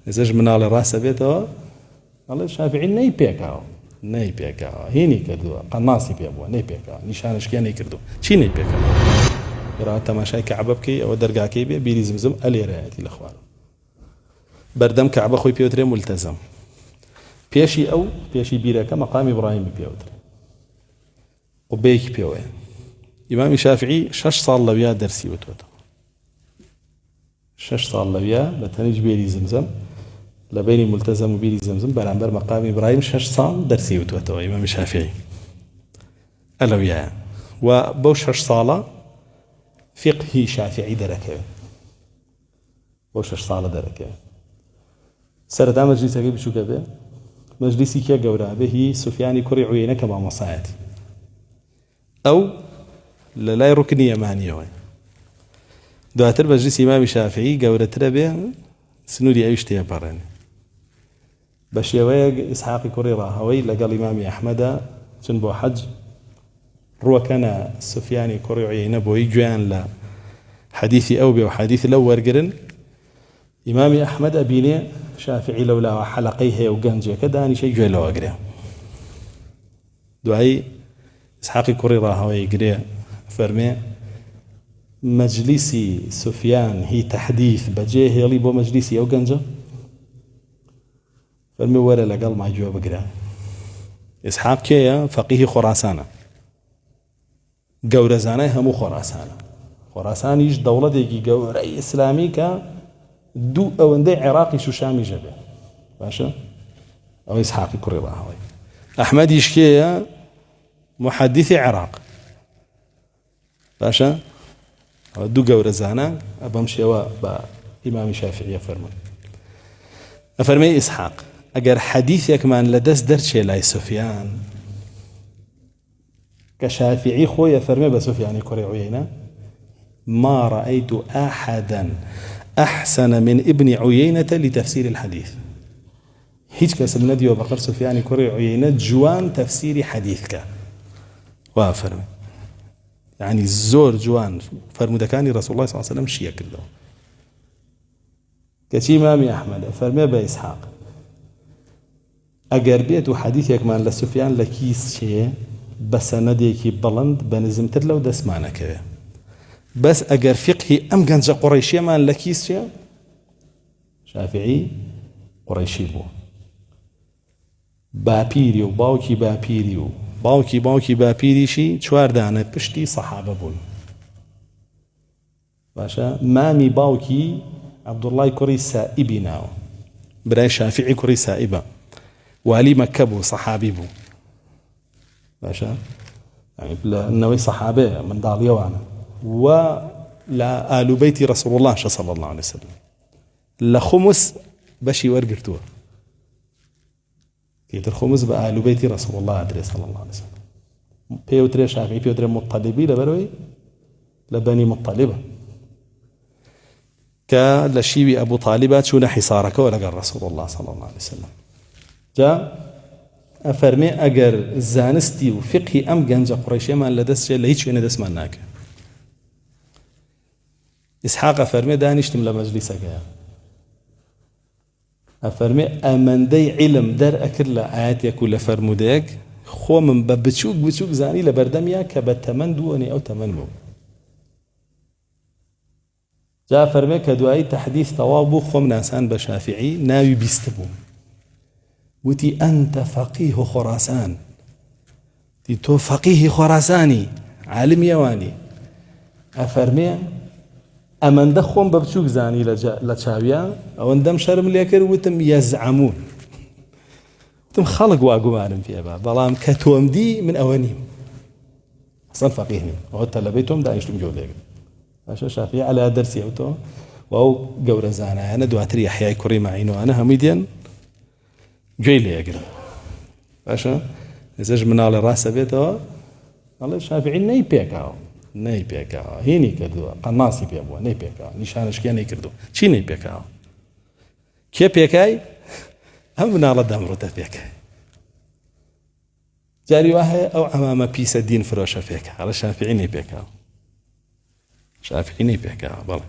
ێزەش مناڵی ڕاستە بێتەوە ئەڵێ شافعی نەی پێکاوە هینی کردووە قەناسی پێ بووە نەی پێکاوە نیشانشکیان نەی کردو چی نەی پێکاوە گەڕا تەماشای کەعبە بکەی ئەوە دەرگاکەی بێ بیری زمزم ئەلێرایەتی لە خوار بەردەم کەعبە خۆی پێوترێ مولتەزەم پێشی بیرەکە مەقامی ئیبراهیمی پێوترێ قوبەیەکی پێوەیە ئیمامی شافعی 6 ساڵ لەویا دەرسی وتوێتەوە 6 ساڵ لەویا بە تەنیج بێری زمزم لە بینی مولتەزەم و بیری زمزم بەرامبەر مەقامی ئیبراهیم 6 ساڵ دەرسی وتوێتەوە ئیمامی شافعی ئەلەویایە و بەو 6 ساڵە فقهی شافعی دەرەکەوێت بۆ 6 ساڵە دەرەکەوێت سەرەتا مەجلیسەکەی بچووکە بێ مەجلیسی کێ گەورە بێ هی سوفیانی کوڕی عویەنە کە مامۆسایەتی ئەو لە لای ڕوکنی یەمانیەوە دواتر مەجلیسی ئیمامی شافعی گەورەترە بێ سنووری ئەویش تێپەڕێنێ بە شێوەیە ئیسحاقی کوڕی ڕاهەوەی لەگەڵ ئیمامی ئەحمەدە چون بۆ حەج ڕوەکەنە سوفیانی کوڕی عویەنە بۆی گوێیان لە حەدیثی ئەو بێ و حەدیثی لەو وەرگرن ئیمامی ئەحمەد ئەبینێ شافعی لەولاوە حەلەقەی هەیە و گەنجێکە دانیشەی گوێ لەوەگرێ دوایی ئیسحاقی کوڕی ڕاهەوەی گرێ فەرمێ مەجلیسی سوفیان هی تەحدیث بەجێ هێڵی بۆ مەجلیسی ئەو گەنجە فەرمێ وەرە لەگەڵ ماگوێ بگرە ئیسحاق کێیە فەقیهی خۆراسانە گەورەزانای هەموو خۆراسانیش دەوڵەتێکی گەورەی ئیسلامی کە دوو ئەوەندەی عێراقیش و شامیش هەبێ باشە ئەوە ئیسحاقی کوڕی ڕاهەوەی ئەحمەدیش کێیە محەدیثی عێراق باشە ئەوە دوو گەورەزانە بەم شێوە بە ئیمامی شافعی ئەفەرمێ ئیسحاق ئەگەر حەدیثێکمان لەدەست دەرچێ لای سوفیان کە شافعی خۆی ئەفەرمێ بە سوفیانی کوڕی عویەنە ما رأيت أحدا أحسن من ابن عيينة لتفسير الحديث هیچ کەسم نەدیوە بەقەر سوفیانی کوڕی عویەنە جوان تەفسیری حەدیثکە وا فەرمێ يعني زۆر جوان فەرمودەکانی ڕەسوڵ الله صلی الله عليه وسلم شیە کردەوە کەچی ئیمامی ئەحمەد فەرمێ بە ئیسحاق ئەگەر بێت و حەدیثێکمان لە سوفیان لە کیس چێ بە سەنەدێکی بەڵند بە نزمتر لەو دەستمانەکەوێ بەس ئەگەر فقهی ئەم گەنجە قوڕیشیەمان لە کیس چێ شافعی قوڕیشی بوو باپیری و باوکی باپیری و باوکی باپیریشی چواردانە پشتی سەحابە بوون باشە مامی باوکی عەبدوڵڵای کوڕی سائیبی ناوە برای شافعی کوڕی سائیبە والی مەککە بوو سەحابی بوو باشە لەنەوەی سەحابەیە منداڵیەوانە و لە ئالو بەیتی ڕەسوڵ الله صلی الله عليه وسلم لە خومس بەشی وەرگرتووە کەیتر خومس بە ئالو بەیتی ڕەسوڵ الله ئەدرێ صلی الله عليه وسلم پێوترێ شافعی پێوترێ مطەلیبی لەبەرەوەی لە بەنی مطەلیبە کە لە شیوی ئەبوو تالیبە چوونە حیسارەکەەوە لەگەڵ ڕەسوڵ الله صلی الله عليه وسلم جا ئەفەرمێ ئەگەر زانستی و فقهی ئەم گەنجە قوڕیشیەمان لەدەستێ لە هیچ شوێنە دەستمان ناکە ئیسحاق ئەفەرمێ دانیشتم لە مەجلیسەکەیە ئەفەرمێ ئەمەندەی عیلم دەرئەکرد لە ئاەتێک و لە فەرمودەیەک خۆمم بە بچووک زانی لە بەردەمیا کە بە تەمەن دووەنێ ئەو تەمەن بوو جا فەرمێ کە دوایی تەحدیث تەواو بوو خۆم ناسان بە شافعی ناوی بیست بوو وتی ئەنتە فەقیه خۆراسان تۆ فەقیهی خۆراسانی عالمی ئەوانی ئەفەرمێ ئەمەندە خۆم بە بچووک زانی لە چاویە ئەوەندەم شەرم لێ کرد وتم یەزعەمون وتم خەڵک وا گومانم پێ بە بەڵام کە تۆم دی من ئەوە نیم ئەسڵەن فەقیه نیم ئەوە تەلەبەی تۆم دانیشتم گوێ لێگرم باشە شافعی عەلا دەرسی ئەوتەوە و ئەو گەورە زانایانە دواتر یەحیای کوڕی مەعینەوانە هەمووی دێن گوێی لێگرن باشە ئێزەش مناڵی ڕاستە بێتەوە ئەڵێ شافعی نەی پێکاوە هینی کردووە قەناسی پێ بووە نەی پێکاوە نیشانشکیان نەی کردو چی نەی پێکاوە کێ پێکای ئەم مناڵە دەمڕۆتە پێکای جاری وا هەیە ئەو ئەمامە پیسە دین فرۆشە پێکا ئەڵێ شافعی نەی پێکاوە بەڵێ